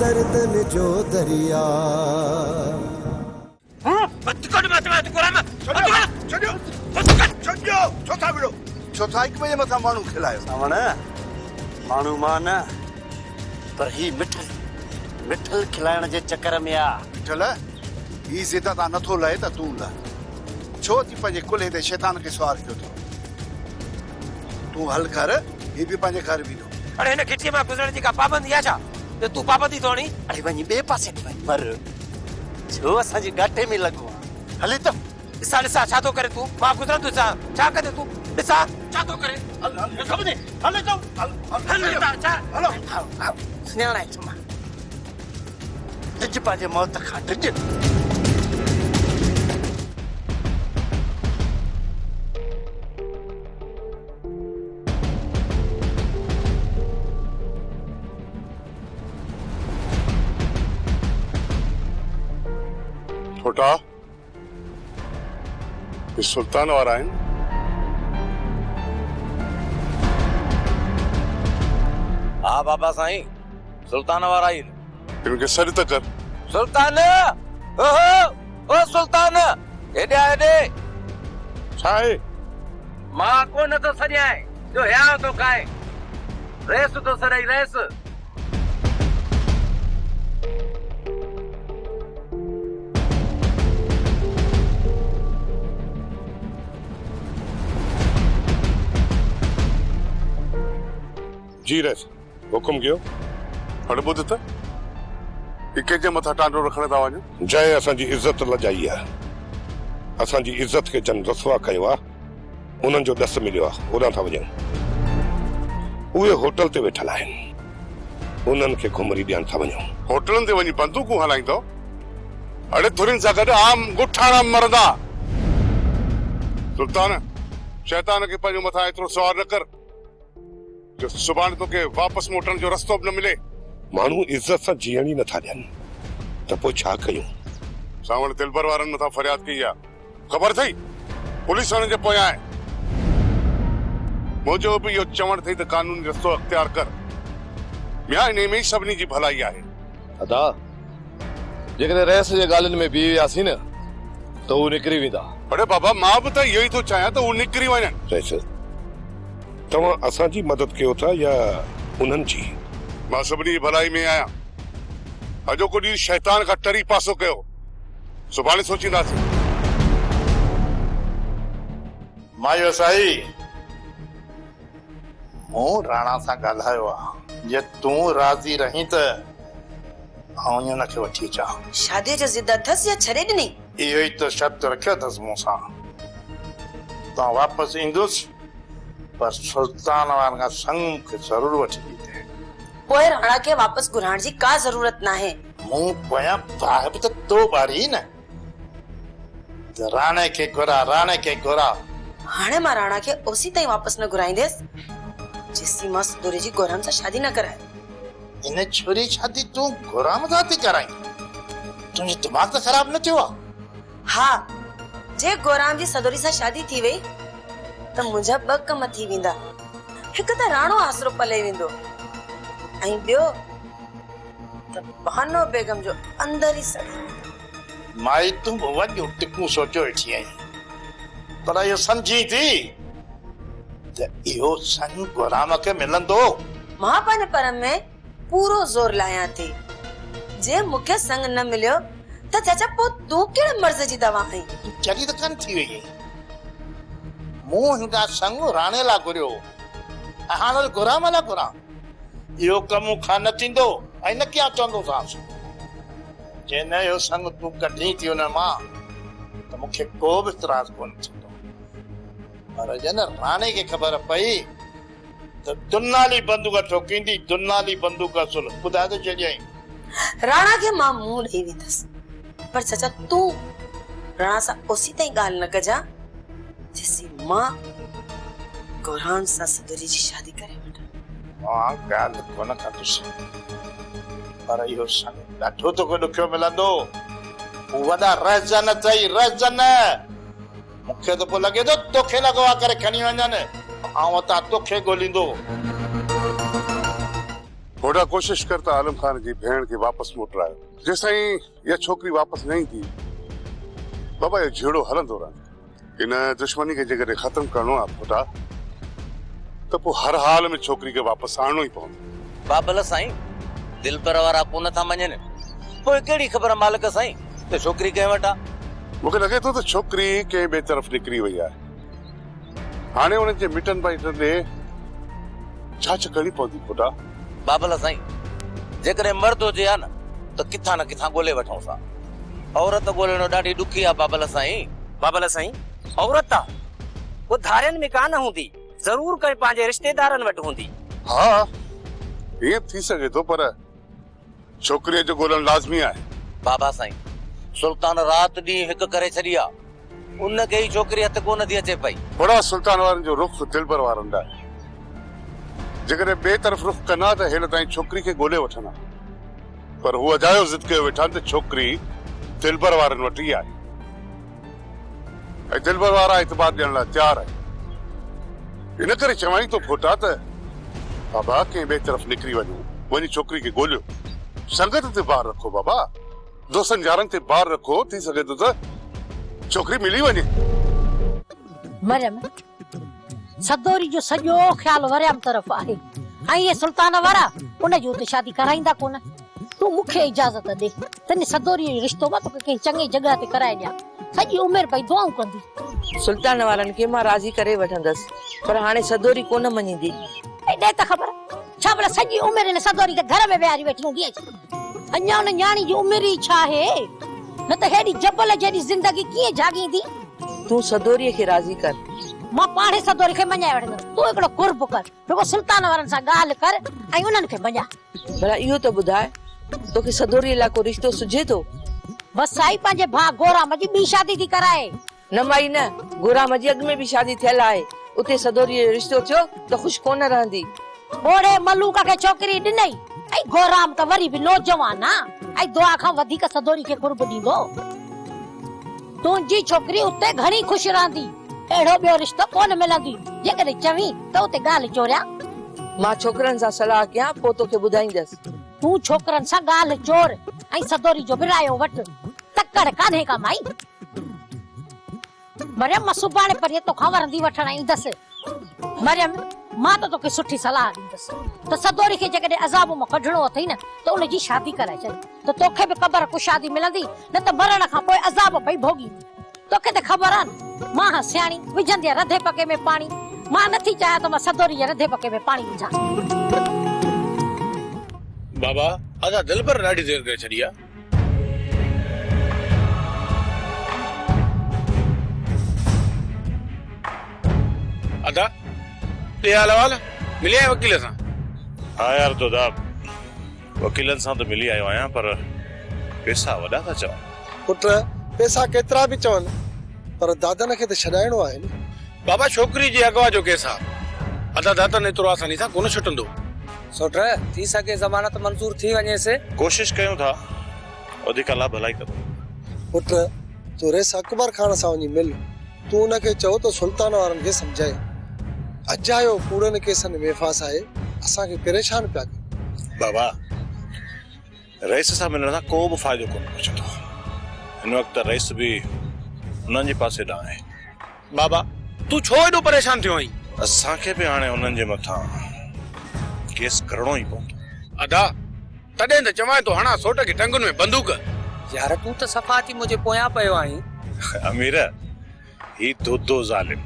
दर्दन जो दरिया। चौथा एक बजे मथा मानू खिलायो सावण मानू मान पर ही मिठल मिठल खिलाइण जे चक्कर में आ। मिठल ही जिद्द ता नथो लहे त तू ल छो ती पंहिंजे कुल्हे ते शैतान खे सवार कयो थो। तू हल कर ही भी पंहिंजे घर बीठो। अरे हिन खिटीअ मां गुज़रण जी का पाबंदी आहे छा त तू पाबंदी थोड़ी? अरे वञी ॿिए पासे थी वञ पर छो असांजे घाटे में लॻो हले त ॾिसा ॾिसा छा थो करे तूं? मां गुज़रंदो छा कंदे तूं? ॾिसा छा थो करे? हले तो हलो सुञाणाए चुमा डिज पंहिंजे मौत खां डिज। छोटा ये सुल्तान वारा आहिनि। हाँ बाबा साईं सुल्तान वारा ही इनके सर त कर। सुल्तान ओहो ओ सुल्तान हेॾे आ हेॾे। छा आहे? मां को न थो सॼाए जो हिया थो खाए रेस थो सॼाई रेस। जी रेस हुकुम कयो हाणे ॿुध त कि कंहिंजे मथां टांडो रखण था वञो। जंहिं असांजी इज़त लॼाई आहे असांजी इज़त खे जन रसवा कयो आहे उन्हनि जो ॾस मिलियो आहे होॾां था वञूं। उहे होटल ते वेठल आहिनि उन्हनि खे घुमरी ॾियण था वञूं। होटलनि ते वञी बंदूकूं हलाईंदो? अड़े धुरिन सां गॾु आम गुठाणा मरंदा। सुल्तान शैतान खे पंहिंजे मथां एतिरो सवार न कर जो सुभाणे तोखे वापसि मोटण जो रस्तो बि न मिले। माण्हू इज़त सां जीअण ई नथा ॾियनि त पोइ छा कयूं? सावण दिलबर वारनि मथां फरियाद कई आहे ख़बर अथई पुलिस वारनि जे पोयां आहे। मुंहिंजो बि इहो चवणु अथई त कानूनी रस्तो अख़्तियार कर। ॿिया इन में ई सभिनी जी भलाई आहे। अदा जेकॾहिं रेस जे ॻाल्हियुनि में बीह वियासीं न त हू निकिरी वेंदा। अड़े बाबा मां बि त इहो ई थो चाहियां त हू निकिरी वञनि। रेस तव्हां असांजी मदद कयो था या उन्हनि जी? मां सभिनी जी भलाई में आहियां। अॼोको ॾींहुं शैतान खां टरी पासो कयो सुभाणे सोचींदासीं। मायो साई मूं राणा सां ॻाल्हायो आहे जे तूं राज़ी रहीं त आउं हुनखे वठी अचां। शादी जो ज़िद अथसि या छॾे ॾिनी? इहो ई त शर्त रखियो अथसि मूं सां। तव्हां वापसि ईंदुसि पर सुल्तान वारनि खां संग मूंखे ज़रूरु वठी ॾींदे। पोइ राणा खे वापसि घुराइण जी का ज़रूरत नाहे। मूं पोयां बाहि बि त तो ॿारी न त राणे खे घुरा। हाणे मां राणा खे ओसी ताईं वापसि न घुराईंदसि जेसीं मां सुदूरी जी गोराम सां शादी न कराए। इन छोरी शादी तूं गोराम सां थी कराई? तुंहिंजो दिमाग़ त ख़राब न थियो आहे? हाँ जे गोराम जी सदोरी सां शादी थी वई त मुंहिंजा ॿ कम थी वेंदा। हिकु त राणो आसरो पले वेंदो ऐं ॿियो त बहानो बेगम जो अंदर ई सड़ी। माई तूं वॾियूं टिकूं सोचियो वेठी आहीं पर इहो सम्झी थी त इहो संग गोराम खे मिलंदो? मां पंहिंजे पर में पूरो ज़ोर लायां थी। जे मूंखे संग न मिलियो त चाचा पोइ तूं कहिड़े मर्ज़ जी दवा आई? जॾहिं त कान थी वई मूं हिनका संग राणे लाइ घुरियो ऐं हाणे गोराम लाइ घुरां। इहो कमु खां न थींदो ऐं न क्या चवंदोसांसि। जे न इहो संग तूं कढी थी हुन मां त मूंखे को बि इतराज़ कोन थींदो। पर जन राणे खे ख़बर पई त दुनाली बंदूक ठोकींदी दुनाली बंदूक असुल ॿुधाए थो छॾियईं। राणा खे मां मुंहुं ॾेई वेंदसि पर चाचा तूं राणा सां ओसी ताईं ॻाल्हि न कजां जेसीं मां गोराम सां सदोरी जी शादी करे वठां। मां ॻाल्हि कोन कंदुसि पर इहो संग ॾाढो तोखे ॾुखियो मिलंदो। वॾा रहजन अथई रहजन। मूंखे त पोइ लॻे थो तोखे लॻवा करे खणी वञनि ऐं हुतां तोखे ॻोल्हींदो। थोड़ा कोशिश कर त आलम खान जी भेण खे वापस मोटरायो। जेसताईं इहा छोकिरी वापस न ईंदी बाबा इहो झेड़ो हलंदो रहंदो। इन दुश्मनी खे जेकॾहिं ख़तम करणो आहे पुटा त पोइ हर हाल में छोकिरी खे वापस आणणो ई पवंदो। बाबल साईं दिल पर वारा कोन था मञनि, पोइ कहिड़ी ख़बर मालिक साईं त छोकिरी कंहिं वटि आहे? मूंखे लॻे थो त छोकिरी कंहिं ॿिए तरफ़ निकिरी वई आहे। हाणे उन्हनि जे मिटनि भाइटनि ॾे छा करणी पवंदी पुटा? बाबल साईं जेकॾहिं मर्द हुजे हा न त किथां न किथां ॻोल्हे वठूं था। औरत ॻोल्हणो ॾाढी ॾुखी आहे बाबल साईं। बाबल साईं औरत आहे वो धारियनि में कान हूंदी, जरूर कंहिं पंहिंजे रिश्तेदारनि वटि हूंदी। हाँ ये थी सके तो, पर छोकरी जो ॻोल्हणु लाज़मी आहे। बाबा साईं सुल्तान रात ॾींहुं हिकु करे छॾी आहे, उन खे ई छोकिरी हथ कोन थी अचे पई। बड़ा सुल्तान वारनि जो रुख दिलबर वारनि ॾांहुं आहे। जेकॾहिं ॿिए तरफ़ रुख कंदा त हेॾे ताईं छोकिरी खे ॻोल्हे वठंदा, पर हू अजायो ज़िद कयो वेठा त छोकिरी दिलबर वारनि वटि ई आहे ऐं दिलबर वारा एतबार ॾियण लाइ तयार आहे। इन करे चवाई तो फोटा त बाबा कंहिं ॿिए तरफ़ निकिरी वञो, वञी छोकिरी खे ॻोल्हियो, संगत ते बार रखो बाबा, दोस्तनि यारनि ते बार रखो, थी सघे थो त छोकिरी मिली वञे। मरियम सदोरी जो सॼो ख्याल वरियम तरफ़ आहे ऐं ये सुल्तान वारा उन जो ते शादी कराईंदा कोन। तू मूंखे इजाज़त दे तने सदोरी जो रिश्तो मां तोखे कंहिं चङी जॻह ते कराए ॾियां, सॼी उमिरि भई दुआऊं कंदी। सुल्तान वारनि खे मां राज़ी करे वठंदसि, पर हाणे सदोरी कोन मञींदी। ॾे त ख़बर छा भला सॼी उमिरि हिन सदोरी खे घर में विहारी वेठी हूंदी आहे। अञा उन न्याणी जी उमिरि ई छा आहे, न त हेॾी जबल जहिड़ी ज़िंदगी कीअं जाॻींदी। तू सदोरीअ खे राज़ी कर, मां पाणे सदोरी खे मञाए वठंदसि। तू हिकिड़ो कुर्ब कर, रुगो सुल्तान वारनि सां ॻाल्हि कर ऐं उन्हनि खे मञा। भला इहो त ॿुधाए तोखे सदोरीअ लाइ को रिश्तो सुझे थो? बस साईं पंहिंजे भाउ गोराम जी ॿी शादी थी कराए। न माई न, गोराम जी अॻु में बि शादी थियल आहे, उते सदोरीअ जो रिश्तो थियो त ख़ुशि कोन रहंदी। ओड़े मलूक खे छोकिरी ॾिनई ऐं गोराम त वरी बि नौजवान आहे ऐं दुआ खां वधीक सदोरी खे कुर्ब ॾींदो। तुंहिंजी छोकिरी उते घणी ख़ुशि रहंदी, अहिड़ो ॿियो रिश्तो कोन मिलंदी। जेकॾहिं चवीं त उते ॻाल्हि चोरिया। मां छोकिरनि सां सलाह कयां पोइ तोखे ॿुधाईंदसि। तूं छोकिरनि सां ॻाल्हि चोर ऐं सदोरी जो विरायो वटि, तकड़ कान्हे का माई। मरियम मां सुभाणे परीअ तोखां वरंदी वठण ईंदसि। मरियम मां त तोखे सुठी सलाह ॾींदसि त सदोरी खे जेकॾहिं अज़ाब मां कढणो अथई न त उनजी शादी कराए छॾ, त तोखे बि क़बर कुशादी मिलंदी, न त मरण खां पोइ अज़ाब पई भोगी। तोखे त ख़बर आहे न मां हा सियाणी विझंदी आहे रधे पके में पाणी। मां नथी चाहियां त मां सदोरी जे रधे पके में पाणी विझां। बाबा अदा दिल पर ॾाढी देर करे छॾी आहे। अदा ते हाल मिली आया वकील सां? हाँ यार तो दा वकीलन सां तो मिली आयो आहियां, पर पैसा वॾा था चवनि। पुट पैसा केतिरा बि चवनि, पर दादन खे त छॾाइणो आहे न। बाबा छोकिरी जी अगवा जो केस आहे, अदा दादन एतिरो आसानी सां कोन छुटंदो। सोट थी सके ज़मानत मंज़ूर थी वञे से कोशिश कयूं था, वधीक अलाह भलाई कंदो। पुट तूं रेस अकबर खान सां वञी मिल, तूं उनखे चओ त सुल्तान वारनि खे सम्झाए। अजायो कूड़नि केसनि में फासाए असांखे परेशान पिया कनि। बाबा रईस सां मिलण सां को बि फ़ाइदो कोन पहुचंदो। हिन वक़्तु रईस बि उन्हनि जे पासे ॾांहुं आहे। बाबा तूं छो एॾो परेशान थियो आहीं? असांखे बि हाणे उन्हनि जे मथां केस करणो ई पवंदो। अदा तॾहिं त चवां तो हणा सोट खे टंगुनि में बंदूक। यार तूं त सफ़ाती मुंहिंजे पोयां पियो आहीं। अमीर ही दो ज़ालिम,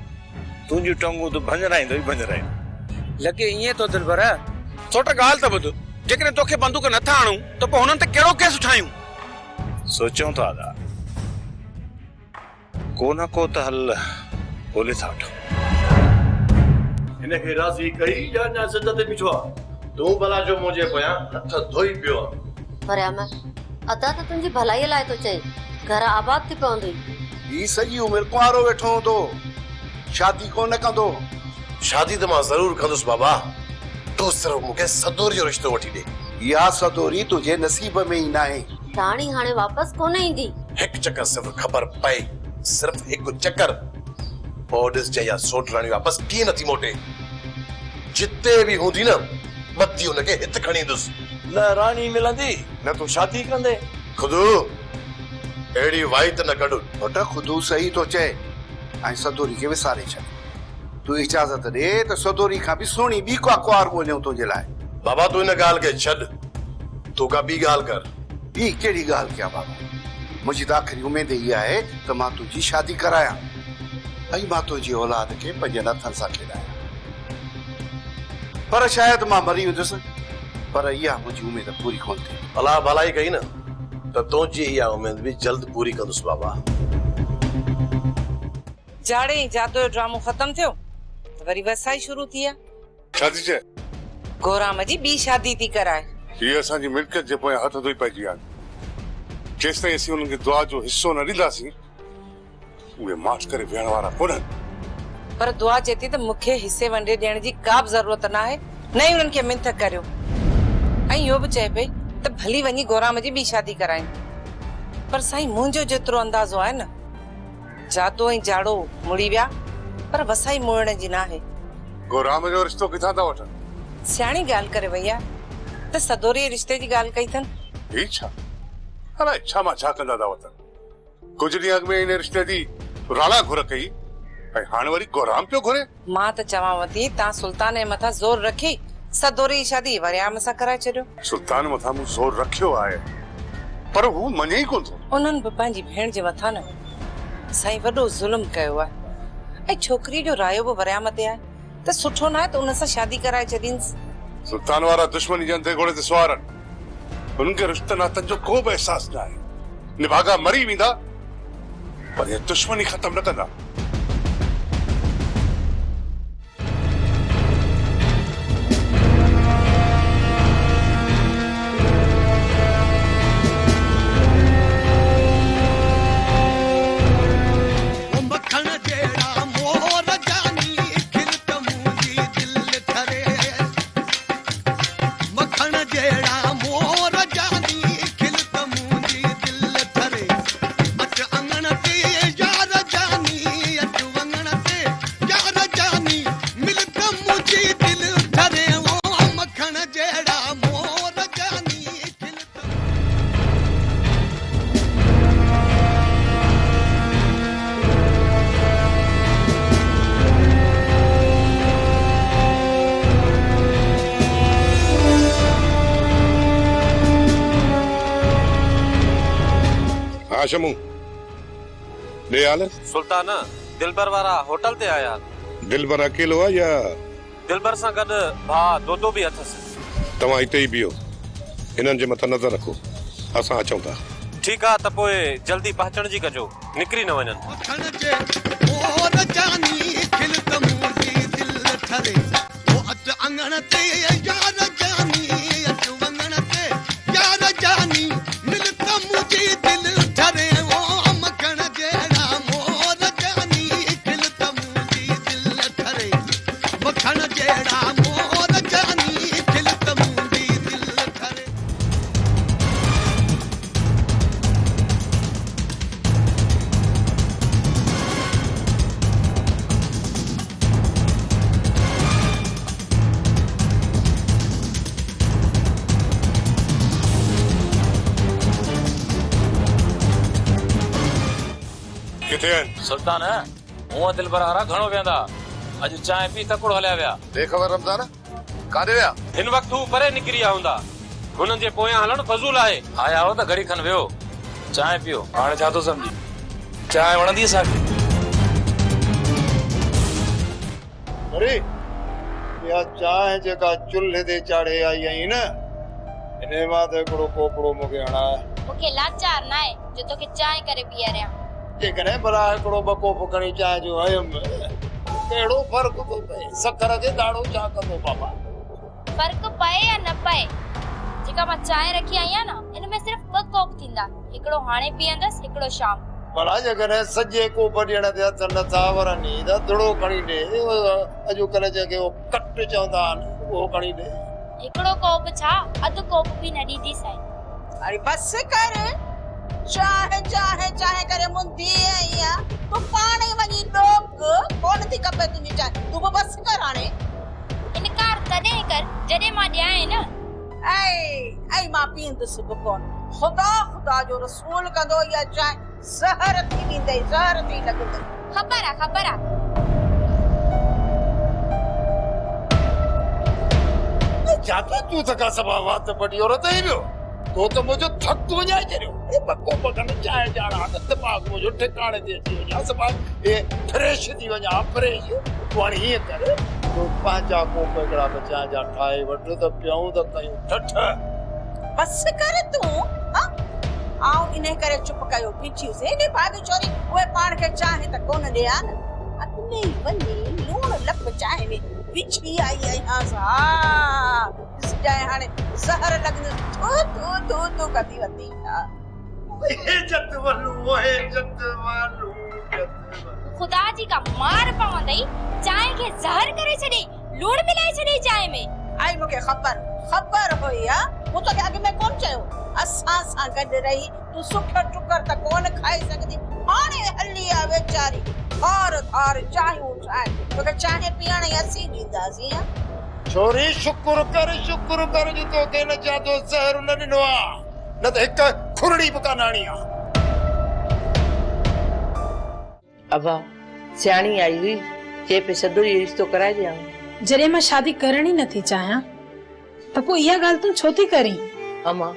तुंहिंजी टंगूं तो भंजराईंदो ई भंजराईंदो। लॻे ईअं तो दिलबर। सोट ॻाल्हि त ॿुध, जेकॾहिं तोखे बंदूक नथा आणूं त पोइ हुननि ते कहिड़ो केस उठायूं? सोचूं था अदा, को न को त हल ॻोल्हे था वठूं। हिनखे राज़ी कई या अञा ज़िद ते बीठो आहे? तूं भला जो मुंहिंजे पोयां हथ धोई पियो आहे। मरियम अदा त तुंहिंजी भलाई लाइ थो चए, घर आबाद थी पवंदी। ही सॼी उमिरि कुंवारो वेठो हूंदो, शादी कोन कंदो। शादी त मां ज़रूर कंदुसि बाबा, तूं सिर्फ़ मूंखे सदोरी जो रिश्तो वठी ॾे। इहा सदोरी तुंहिंजे नसीब में ई न आहे। राणी हाणे वापसि कोन ईंदी। हिकु चक्कर सिर्फ़ ख़बर पए, सिर्फ़ हिकु चक्कर, पोइ ॾिसजांइ या सोट राणी वापसि कीअं नथी मोटे। जिते बि हूंदी न बत्ती उनके हित खणी दुस न रानी मिलंदी न तू शादी कंदे। खुदू एड़ी वाइत न कढु। पुट खुदू सही तो चए ऐं सदोरी खे विसारे छॾ। तू इजाज़त ॾे त सदोरी खां बि सुहिणी ॿी का कुंवार ॻोल्हियूं तुंहिंजे लाइ। बाबा तू इन ॻाल्हि खे छॾ, तू का ॿी ॻाल्हि कर। ॿी कहिड़ी ॻाल्हि कयां बाबा? मुंहिंजी त आख़िरी उमेद इहा आहे त मां तुंहिंजी शादी करायां ऐं मां तुंहिंजी औलाद खे पंहिंजे हथनि सां खेॾायां। पर शायदि मां मरी वेंदुसि, पर इहा मुंहिंजी उमेद पूरी कोन थी। अलाह भलाई कई न त तुंहिंजी इहा उमेद बि जल्द पूरी कंदुसि बाबा। जाड़े जातो जो ड्रामो खत्म थियो त वरी वसाई शुरू थी आहे। शादी चए गोराम जी ॿी शादी थी कराए। हीअ असांजी मिल्कियत जे पोयां हथ धोई पइजी आहे। जेसि ताईं असीं हुननि खे दुआ जो हिसो न ॾींदासीं उहे माठ करे वेहण वारा कोन्हनि। पर दुआ चए थी त मूंखे हिसे वंडे ॾियण जी का बि ज़रूरत न आहे, न ई उन्हनि खे मिंथ करियो। ऐं इहो बि चए पई त भली वञी गोराम जी ॿी शादी करायूं। पर साईं मुंहिंजो जेतिरो अंदाज़ो आहे न, जातो ऐं जाड़ो मुड़ी विया पर वसाई मोड़ण जी न आहे। गोराम जो रिश्तो किथां था वठनि? सियाणी ॻाल्हि करे वई आहे त सदोरी रिश्ते जी ॻाल्हि कई अथनि। ही छा? अलाए छा मां छा कंदा था वठनि। कुझु ॾींहं अॻु में इन रिश्ते जी राणा घुर कई ऐं हाणे वरी गोराम पियो घुरे। मां त चवांव थी तव्हां सुल्तान जे मथां ज़ोर रखी सदोरी जी शादी वरियाम सां कराए छॾियो। सुल्तान मथां मूं ज़ोर रखियो आहे पर हू मञे ई कोन थो। उन्हनि बि पंहिंजी भेण जे मथां न साईं वॾो ज़ुल्म कयो आहे ऐं छोकिरी जो रायो बि वरियाम ते आहे त सुठो न आहे त उन सां शादी कराए छॾींसि। सुल्तान वारा दुश्मनी जन ते घोड़े ते सुवारनि, उन्हनि खे रिश्तनि नातनि जो को बि अहसास न आहे। निभागा मरी वेंदा पर हे दुश्मनी ख़तम न कंदा। शमू ले आल सुल्तान दिलबर वारा होटल ते आया। दिलबर अकेलो आहे या दिलबर सां गॾु भाउ दोदो बि अथसि। तव्हां हिते ई बीहो, हिननि जे मथां नज़र रखो, असां अचूं था। ठीकु आहे त पोइ जल्दी पहुचण जी कजो, निकिरी न वञनि। सुल्तान हूअं दिलबर वारा घणो वेंदा, अॼु चांहि पी तकड़ो हलिया विया। देख ख़बर रमज़ान काॾे विया? हिन वक़्तु हू परे निकिरी विया हूंदा, हुननि जे पोयां हलणु फज़ूल आहे। आया हो त घड़ी खन वियो, चांहि पियो। हाणे छा थो सम्झी, चांहि वणंदी असांखे? अरे इहा चांहि जेका चुल्हे ते चाढ़े आई आई न, इन मां त हिकिड़ो कोपड़ो मूंखे हणा। मूंखे लाचार न आहे जो तोखे चांहि करे पीआरियां। जेकॾहिं भला हिकिड़ो ॿ कोप खणी चांहि जो हयमि, कहिड़ो फ़र्क़ु थो पए? सकर ते दाड़ो छा कंदो बाबा? फ़र्क़ु पए या न पए, जेका मां चांहि रखी आई आहियां न, इन में सिर्फ़ 2 कोप थींदा, हिकिड़ो हाणे पीअंदसि, हिकिड़ो शाम। भला जेकॾहिं सॼे कोप ॾियण ते हथ नथा वरनि त थोरो खणी ॾे। अॼुकल्ह जेके कट चवंदा आहिनि उहो खणी ॾे। हिकिड़ो कोप छा, अधु कोप बि न ॾींदी साईं। अरे बस कर, चाहे चाहे चाहे करे मुंदी आई आ, तू पाणी वञी डोक कोन थी कपे तुंहिंजी चांहि। तू बस कर हाणे। इनकार त तॾहिं कर जॾहिं मां ॾियां न। ऐ मां पींदुसि बि कोन। खुदा खुदा जो रसूल कंदो या चाहे ज़हर थी वेंदई, ज़हर थी लॻंदई। ख़बर आहे ख़बर आहे। जाते तू तका सभा बात बड़ी औरत ही बियो तो मुझे थक तो वञाए छॾियो। ए बको बकन चाय जाना दिमाग मुझो ठिकाणे ते अची वञा सभा ए फ्रेश थी वञा फ्रेश। तू हाणे हीअं कर तो पंहिंजा कोप हिकिड़ा बचा जा ठाहे वठ त पियूं त कयूं ठठ। बस कर तूं आऊं इने करे चुप कयो पीछी से ने भाग चोरी ओए पाण के चाहे त कोन ॾिया न अने वनी लूण लप चाहे में पीछी आई आसा इसजाए हाणे ज़हर लगन तो कदी वती ए जत वलू ए जत वालू खुदा जी का मार पवंदई चाय के ज़हर करे छॾी लूण मिलाए छॾी चाय में। आई मूंखे ख़बर हुई मु तो अॻ में कोन चयो असां सां गॾु रही तू सुख टुकर त कोन खाई सघंदी हाणे हली आ वेचारी थार थार चाहियूं ठाहे तोखे चाहे पीअण असीं ॾींदासीं। छोरी शुक्र कर जो तोखे न जादो ज़हर न ॾिनो आ न त हिक खुरड़ी बि कान आणी आ। अबा सियाणी आई हुई जे पे सदोरी रिश्तो कराए ॾियां। जॾहिं मां शादी करण ई नथी चाहियां त पोइ इहा ॻाल्हि तूं छो थी करीं? अम्मा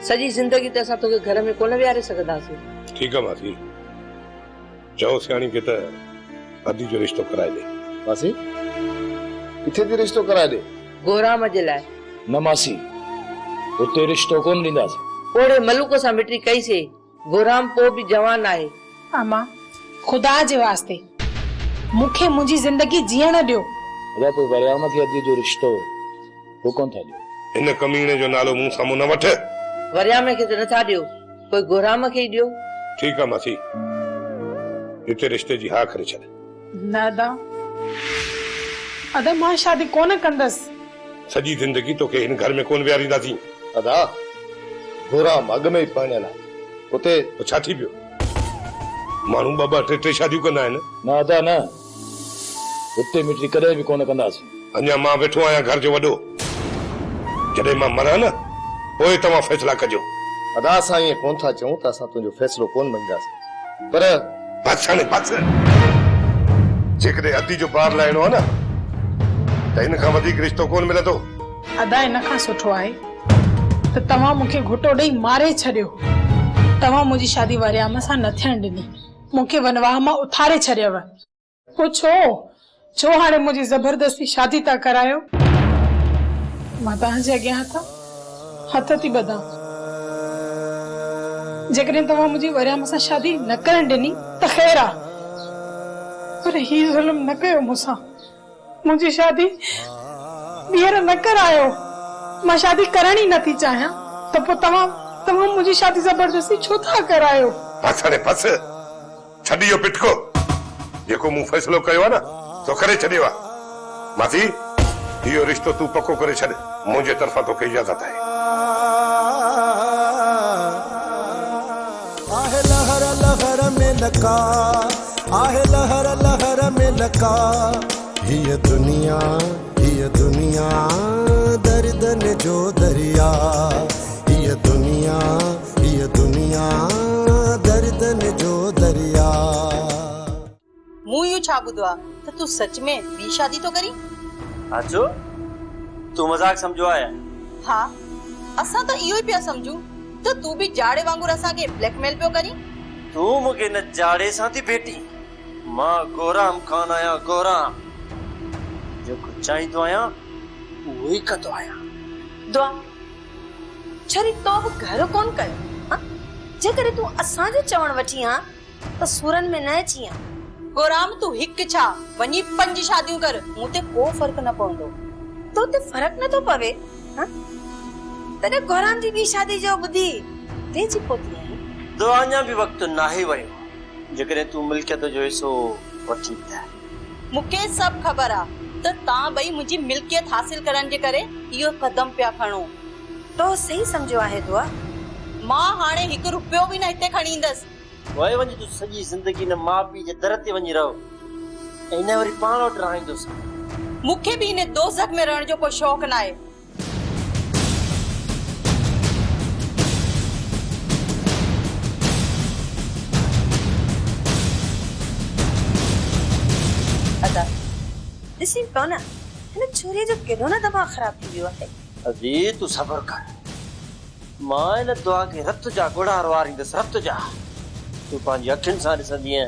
सॼी ज़िंदगी त असां तोखे घर में कोन विहारे सघंदासीं। ठीक है मासी चओ सियाणी के त अदी जो रिश्तो कराए दे। मासी किथे थी रिश्तो कराए दे? गोराम जे लाइ। न मासी उते रिश्तो कोन ॾींदासीं। ओड़े मलूक सां मिटी कईसीं गोराम पो भी जवान आहे। अम्मा खुदा जे वास्ते मूंखे मुंहिंजी जिंदगी जीअण ॾियो। अदा तो वरियाम खे अदी जो रिश्तो वो कोन था ॾियो। इन कमीने जो नालो मुंह साम्हूं न वठ। वरियाम खे त नथा ॾियो कोई गोराम खे ई ॾियो। ठीक है मासी इते रिश्ते जी हा करे छॾ। न अदा मां शादी कोन कंदसि। सॼी जिंदगी तोखे हिन घर में कोन विहारींदासीं। अदा गोराम अॻ में ई पढ़ियल आहे उते छा थी पियो माण्हू ॿ टे शादियूं कंदा आहिनि। न अदा न उते मिटी कॾहिं बि कोन कंदासीं। अञा मां वेठो आहियां घर जो वॾो जॾहिं मां मरां न पोइ तव्हां फैसला कजो। अदा असां ईअं कोन था चऊं त असां तुंहिंजो फ़ैसिलो कोन मञींदासीं पर बस हाणे बस जेकॾहिं अदी जो ॿार लाहिणो आहे न त हिन खां वधीक रिश्तो कोन मिलंदो। अदा इन खां सुठो आहे त तव्हां मूंखे घुटो ॾेई मारे छॾियो। तव्हां मुंहिंजी शादी वरियाम सां न थियण ॾिनी मूंखे वनवाह मां उथारे छॾियव। पोइ छो हाणे मुंहिंजी ज़बरदस्ती शादी था करायो? मां तव्हांजे अॻियां हथ थी ॿधां। जेकॾहिं तव्हां मुंहिंजी वरियाम सां शादी न करण ॾिनी त ख़ैर आहे पर हीउ ज़ुल्म न कयो मूंसां। मुंहिंजी शादी ॿीहर न करायो। मां शादी करण ई नथी चाहियां त पोइ तव्हां मुंहिंजी शादी ज़बरदस्ती छो था करायो? बस हाणे बस छॾ इहो पिटको जेको मूं फ़ैसिलो कयो आहे न तो करे छॾियो आहे। मासी इहो रिश्तो तूं पको करे छॾ मुंहिंजे तरफ़ां तोखे इजाज़त आहे। आहे लहर लहर में लका आहे लहर लहर में लका ये दुनिया दर्दन जो दरिया ये दुनिया दर्दन जो दरिया। मूं यूं छा ॿुधो आहे त तूं सच में ॿी शादी तो करी? आजो तू मजाक समझो आया? हाँ असां त इहो ई पिया समझूं त तूं भी जाड़े वांगुर असां के ब्लैकमेल पियो करी। तू मूंखे न जाड़े सां थी भेटी मां गोराम खान आया गोराम जेको चाहींदो आहियां उहो ई कंदो आहियां। दुआ छरी तो बि घर कोन कयो हां जेकॾहिं तूं असांजो चवण वठी हां त सूरन में न अची हां। गोराम तू हिक छा वञी 5 शादियूं कर मूं ते को फर्क न पवंदो। तो ते फर्क न तो पवे हां तने गोराम जी ॿी शादी जो ॿुधी तेजी पोती है। तो अञा बि वक्त नाहे वयो जेकॾहिं तू मिल्कियत जो हिस्सो वठी था। मूंखे सब ख़बर आ त तां ॿई मुंहिंजी मिल्कियत हासिल करण जे करे इहो कदम पिया खणो। तो सही समझो आहे दुआ मां हाणे 1 रुपयो भी न हिते खणी ईंदस। वई वञी तू सॼी ज़िंदगी न माउ पीउ जे दर ते वञी रहो ऐं न वरी पाण वटि रहंदुसि मूंखे भी इन दोज़ख में रहण जो कोई शौक़ ना आहे। अदा ॾिसी पियो न हिन छोरीअ जो केॾो न दिमाग़ ख़राब थी वियो आहे। अजी तू सबर कर, मां इन दुआ खे रत जा गुड़ा वारींदसि, रत जा। तू पंहिंजी अखियुनि सां ॾिसंदीअ।